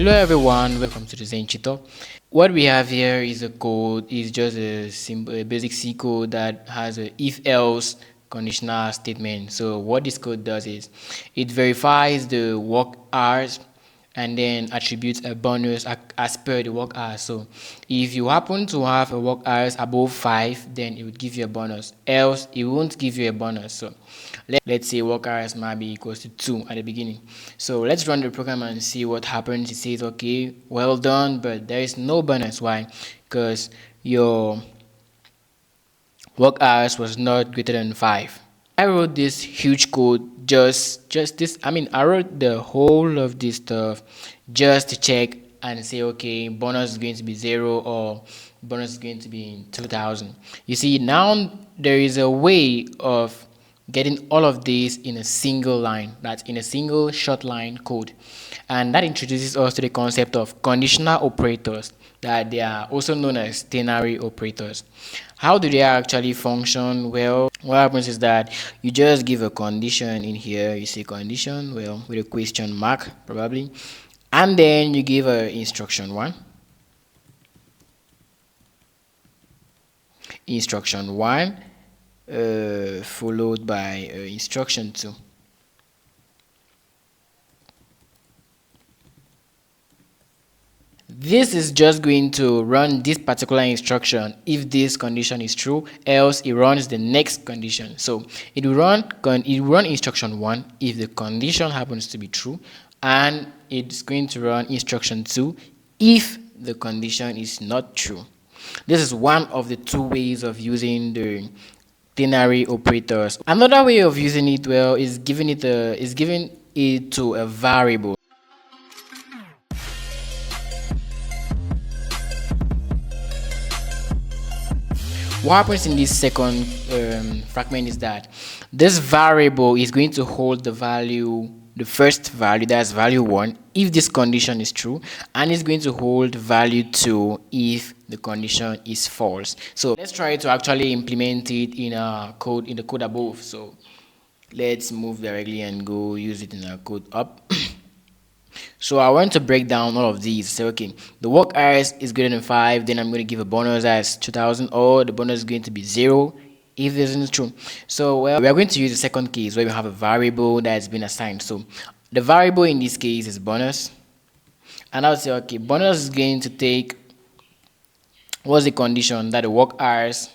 Hello everyone, welcome to the inTutor. What we have here is a code, is just a simple, a basic C code that has a if-else conditional statement. So what this code does is it verifies the work hours and then attributes a bonus as per the work hours. So if you happen to have a work hours above 5, then it would give you a bonus, else it won't give you a bonus. So let's say work hours might be equals to 2 at the beginning. So let's run the program and see what happens. It says okay, well done, but there is no bonus. Why? Because your work hours was not greater than 5. I wrote this huge code just this. I wrote the whole of this stuff just to check and say, okay, bonus is going to be 0 or bonus is going to be 2000. You see, now there is a way of getting all of this in a single line, that's in a single short line code. And that introduces us to the concept of conditional operators, that they are also known as ternary operators. How do they actually function? Well, what happens is that you just give a condition in here. You say condition, well, with a question mark probably, and then you give a instruction 1. Instruction 1 followed by instruction 2. This is just going to run this particular instruction if this condition is true, else it runs the next condition. So it will run instruction 1 if the condition happens to be true, and it's going to run instruction 2 if the condition is not true. This is one of the two ways of using the ternary operators. Another way of using it, well, is giving it to a variable. What happens in this second fragment is that this variable is going to hold the value, the first value, that's value 1, if this condition is true, and it's going to hold value 2 if the condition is false. So let's try to actually implement it in our code, in the code above. So let's move directly and go use it in our code up. So I want to break down all of these. Say, okay, the work hours is greater than 5, then I'm going to give a bonus as 2000, or the bonus is going to be 0 if this isn't true. So, well, we are going to use the second case where we have a variable that has been assigned. So the variable in this case is bonus. And I'll say, okay, bonus is going to take, what's the condition? That the work hours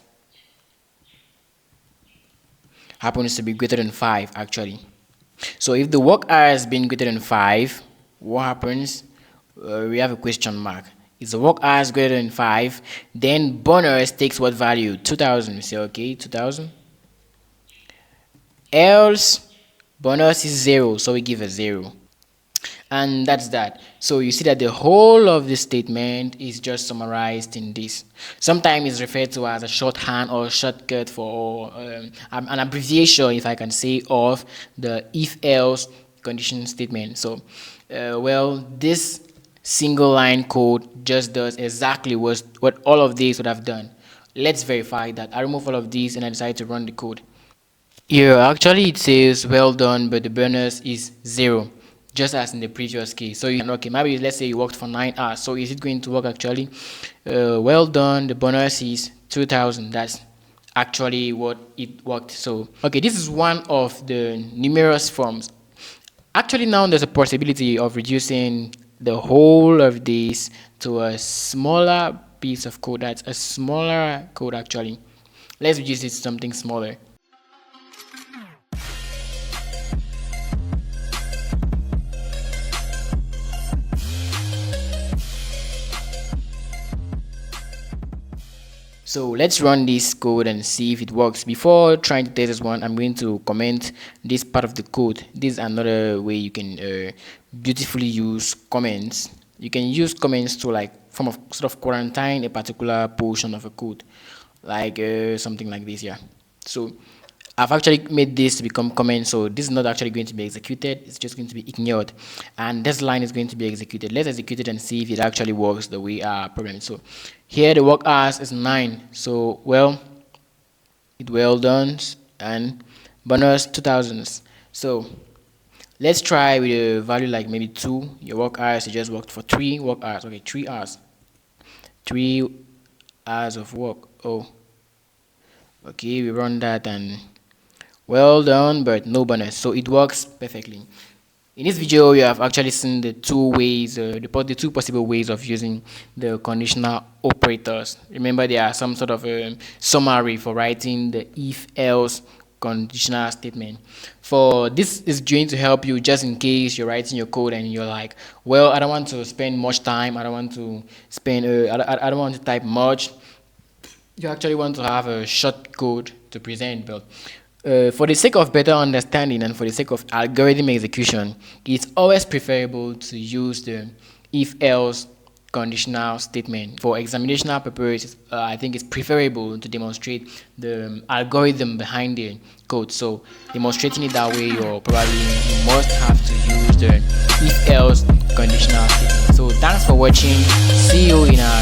happens to be greater than 5, actually. So if the work hours has been greater than 5, what happens? We have a question mark. Is the work hours greater than 5? Then bonus takes what value? 2000. We say, okay, 2000. Else, bonus is 0, so we give a 0. And that's that. So you see that the whole of this statement is just summarized in this. Sometimes it's referred to as a shorthand or shortcut for an abbreviation, if I can say, of the if-else condition statement. So, well, this single line code just does exactly what all of these would have done. Let's verify that. I remove all of these and I decide to run the code. Here, actually, it says well done, but the bonus is 0. Just as in the previous case. So okay, maybe let's say you worked for 9 hours. So is it going to work actually? Well done, the bonus is 2000. That's actually what it worked. So okay, this is one of the numerous forms. Actually, now there's a possibility of reducing the whole of this to a smaller piece of code. That's a smaller code actually. Let's reduce it to something smaller. So let's run this code and see if it works. Before trying to test this one, I'm going to comment this part of the code. This is another way you can beautifully use comments. You can use comments to form of sort of quarantine a particular portion of a code, like something like this. Yeah. So I've actually made this to become comment, so this is not actually going to be executed, it's just going to be ignored, and this line is going to be executed. Let's execute it and see if it actually works the way our program. So here the work hours is 9, so well done, and bonus 2000. So Let's try with a value like maybe 2. Your work hours, you just worked for 3 work hours. Okay, 3 hours. 3 hours of work. Oh, okay, we run that and well done, but no bonus. So it works perfectly. In this video, you have actually seen the the two possible ways of using the conditional operators. Remember, there are some sort of summary for writing the if-else conditional statement. For this is going to help you just in case you're writing your code and you're like, well, I don't want to spend much time. I don't want to spend. I don't want to type much. You actually want to have a short code to present, but for the sake of better understanding and for the sake of algorithm execution, it's always preferable to use the if-else conditional statement. For examinational purposes, I think it's preferable to demonstrate the algorithm behind the code. So demonstrating it that way, you must have to use the if-else conditional statement. So thanks for watching. See you in our